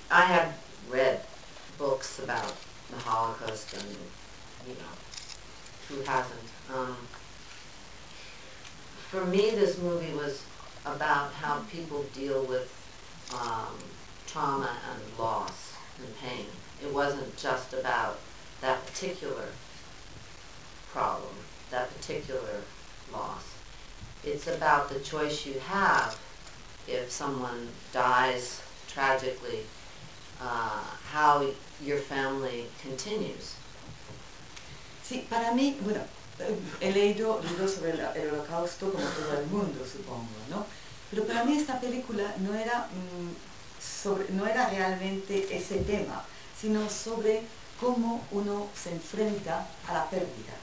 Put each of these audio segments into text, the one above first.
I have read books about the Holocaust and, who hasn't? For me, this movie was about how people deal with trauma and loss and pain. It wasn't just about that particular problem, that particular loss. It's about the choice you have if someone dies tragically, how your family continues. Sí, para mí, bueno, he leído libros sobre el holocausto como todo el mundo, supongo, ¿no? Pero para mí esta película no era, no era realmente ese tema, sino sobre cómo uno se enfrenta a la pérdida,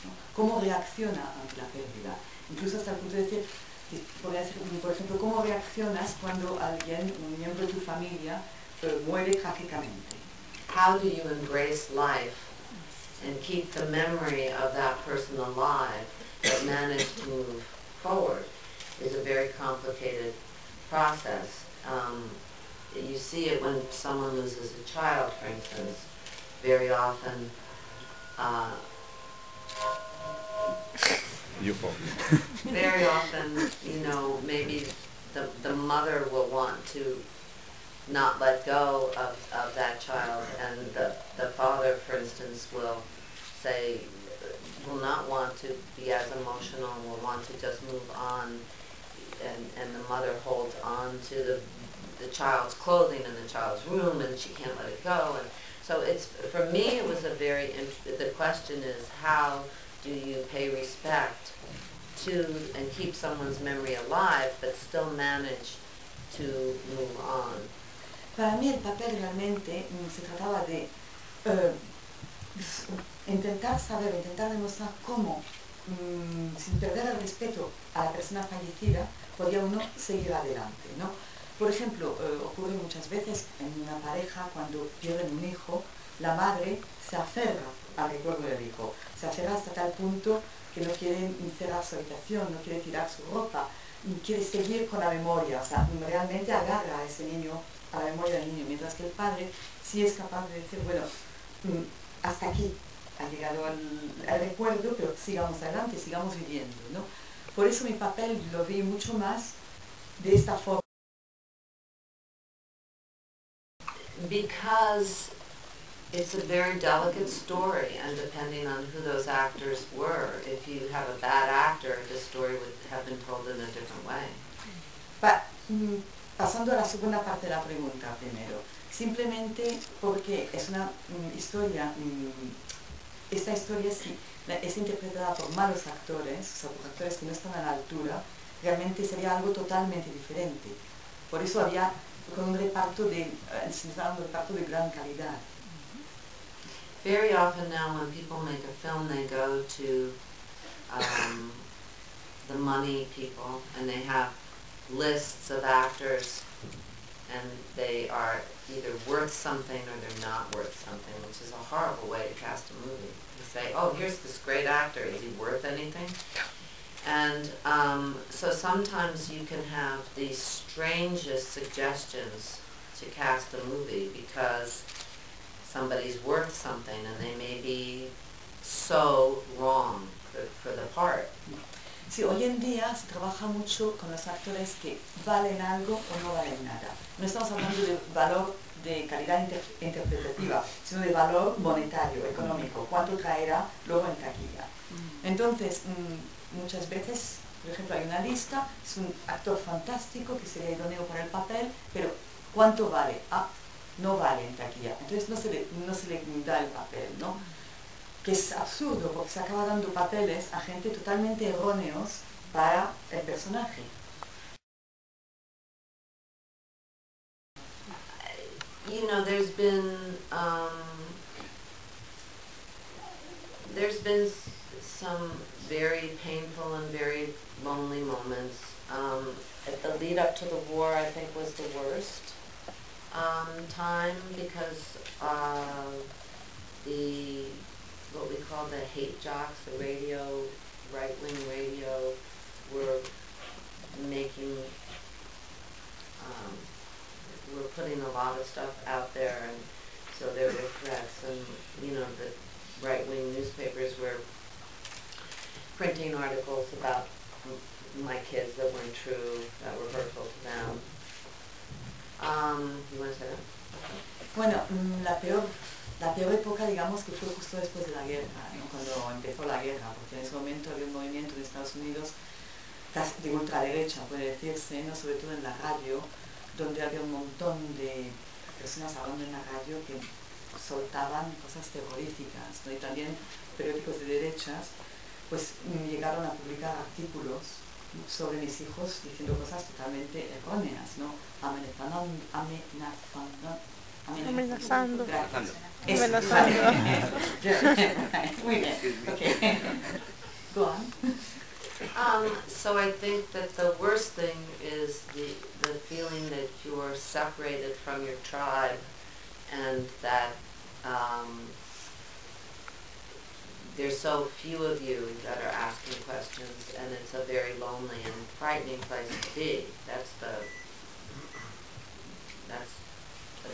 ¿no? Cómo reacciona ante la pérdida. Incluso hasta el punto de decir, podría decir, por ejemplo, cómo reaccionas cuando alguien, un miembro de tu familia, muere trágicamente. How do you embrace life and keep the memory of that person alive but manage to move forward is a very complicated process. You see it when someone loses a child, for instance. Very often, very often, maybe the mother will want to not let go of that child, and the father, for instance, will not want to be as emotional, will want to just move on, and the mother holds on to the child's clothing in the child's room, and she can't let it go. And so for me, it was the question is, how do you pay respect to and keep someone's memory alive, but still manage to move on? Para mí el papel realmente se trataba de intentar demostrar cómo, sin perder el respeto a la persona fallecida, podía uno seguir adelante, ¿no? Por ejemplo, ocurre muchas veces en una pareja cuando pierden un hijo, la madre se aferra al recuerdo del hijo, se aferra hasta tal punto que no quiere cerrar su habitación, no quiere tirar su ropa, quiere seguir con la memoria, o sea, realmente agarra a ese niño, a la memoria del niño, mientras que el padre sí es capaz de decir, bueno, hasta aquí ha llegado el recuerdo, pero sigamos adelante, sigamos viviendo, ¿no? Por eso mi papel lo vi mucho más de esta forma. Because it's a very delicate story, and depending on who those actors were, if you have a bad actor, the story would have been told in a different way. Pasando a la segunda parte de la pregunta primero, simplemente porque es una historia, esta historia es interpretada por malos actores, o sea, por actores que no están a la altura, realmente sería algo totalmente diferente. Por eso había con un reparto de gran calidad. Very often now when people make a film, they go to the money people, and they have lists of actors, and they are either worth something or they're not worth something, which is a horrible way to cast a movie. You say, oh, here's this great actor, is he worth anything? And so sometimes you can have the strangest suggestions to cast a movie because somebody's worth something and they may be so wrong for the part. Sí, hoy en día se trabaja mucho con los actores que valen algo o no valen nada. No estamos hablando de valor de calidad interpretativa, sino de valor monetario, económico, cuánto traerá luego en taquilla. Entonces, muchas veces, por ejemplo, hay una lista, es un actor fantástico que sería idóneo para el papel, pero ¿cuánto vale? Ah, no vale en taquilla, entonces no se le da el papel, ¿no? Que es absurdo porque se acaba dando papeles a gente totalmente erróneos para el personaje. You know, there's been some very painful and very lonely moments. At the lead up to the war, I think, was the worst time because what we call the hate jocks, the right-wing radio, were making were putting a lot of stuff out there, and so there were threats, and the right-wing newspapers were printing articles about my kids that weren't true, that were hurtful to them. You want to say that? Bueno, la peor época, digamos, que fue justo después de la guerra, ¿no? Cuando empezó la guerra, porque en ese momento había un movimiento en Estados Unidos de ultraderecha, puede decirse, ¿no? Sobre todo en la radio, donde había un montón de personas hablando en la radio que soltaban cosas terroríficas, ¿no? Y también periódicos de derechas pues llegaron a publicar artículos sobre mis hijos diciendo cosas totalmente erróneas, ¿no? Amenazando. Muy bien. Okay. Go on. So I think that the worst thing is the feeling that you're separated from your tribe, and that there's so few of you that are asking questions, and it's a very lonely and frightening place to be. That's a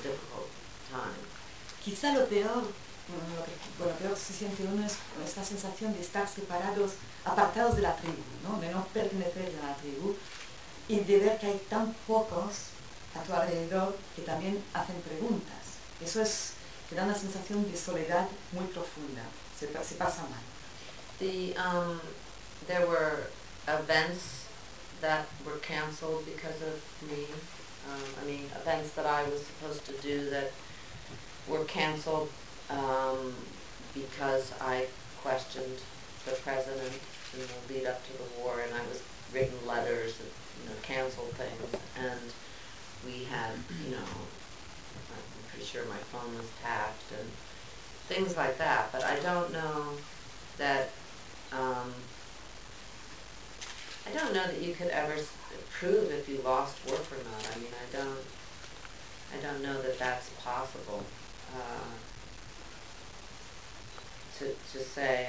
difficult time. Quizá lo peor que se siente uno es esta sensación de estar separados, apartados de la tribu, ¿no? De no pertenecer a la tribu, y de ver que hay tan pocos a tu alrededor que también hacen preguntas. Eso te da una sensación de soledad muy profunda. Se pasa mal. There were events that were canceled because of me. Events that I was supposed to do that were canceled because I questioned the president in the lead up to the war, and I was written letters that canceled things, and we had, I'm pretty sure my phone was tapped and things like that. But I don't know that you could ever prove if you lost work or not. I don't know that that's possible to say.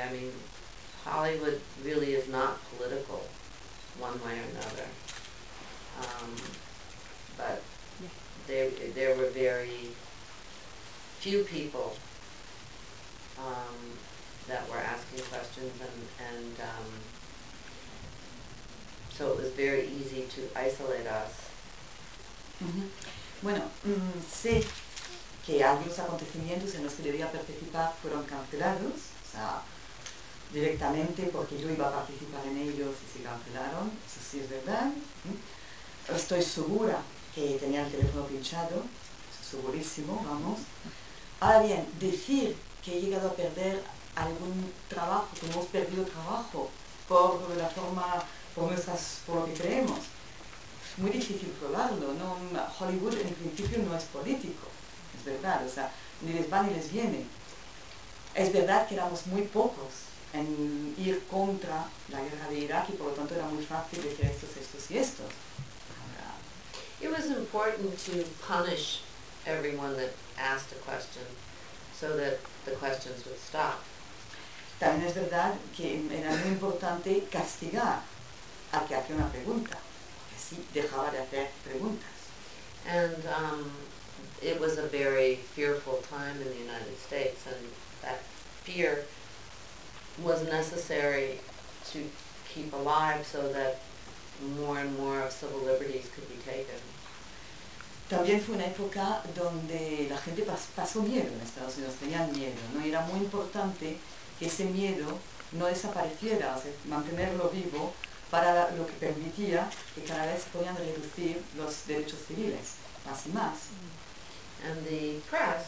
Hollywood really is not political one way or another. But there were very few people that were asking questions, and so it was very easy to isolate us. Uh-huh. Bueno, sé que algunos acontecimientos en los que debía participar fueron cancelados, o sea, directamente porque yo iba a participar en ellos y se cancelaron, eso sí es verdad. Estoy segura que tenía el teléfono pinchado, segurísimo, vamos. Ahora bien, decir que he llegado a perder algún trabajo, que hemos perdido trabajo por la forma, por lo que creemos, es muy difícil probarlo, ¿no? Hollywood en principio no es político, es verdad, o sea, ni les va ni les viene. Es verdad que éramos muy pocos en ir contra la guerra de Irak, y por lo tanto era muy fácil decir estos y estos. Ahora, it was important to punish everyone that asked a question so that the questions would stop. También es verdad que era muy importante castigar al que hacía una pregunta, porque así dejaba de hacer preguntas. And it was a very fearful time in the United States, and that fear was necessary to keep alive so that more and more of civil liberties could be taken. También fue una época donde la gente pasó miedo en Estados Unidos, tenían miedo, ¿no? Y era muy importante que ese miedo no desapareciera, o sea, mantenerlo vivo para lo que permitía que cada vez se podían reducir los derechos civiles, más y más. And the press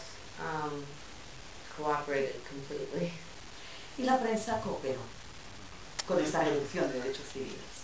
cooperated completely. Y la prensa cooperó con esa reducción de derechos civiles.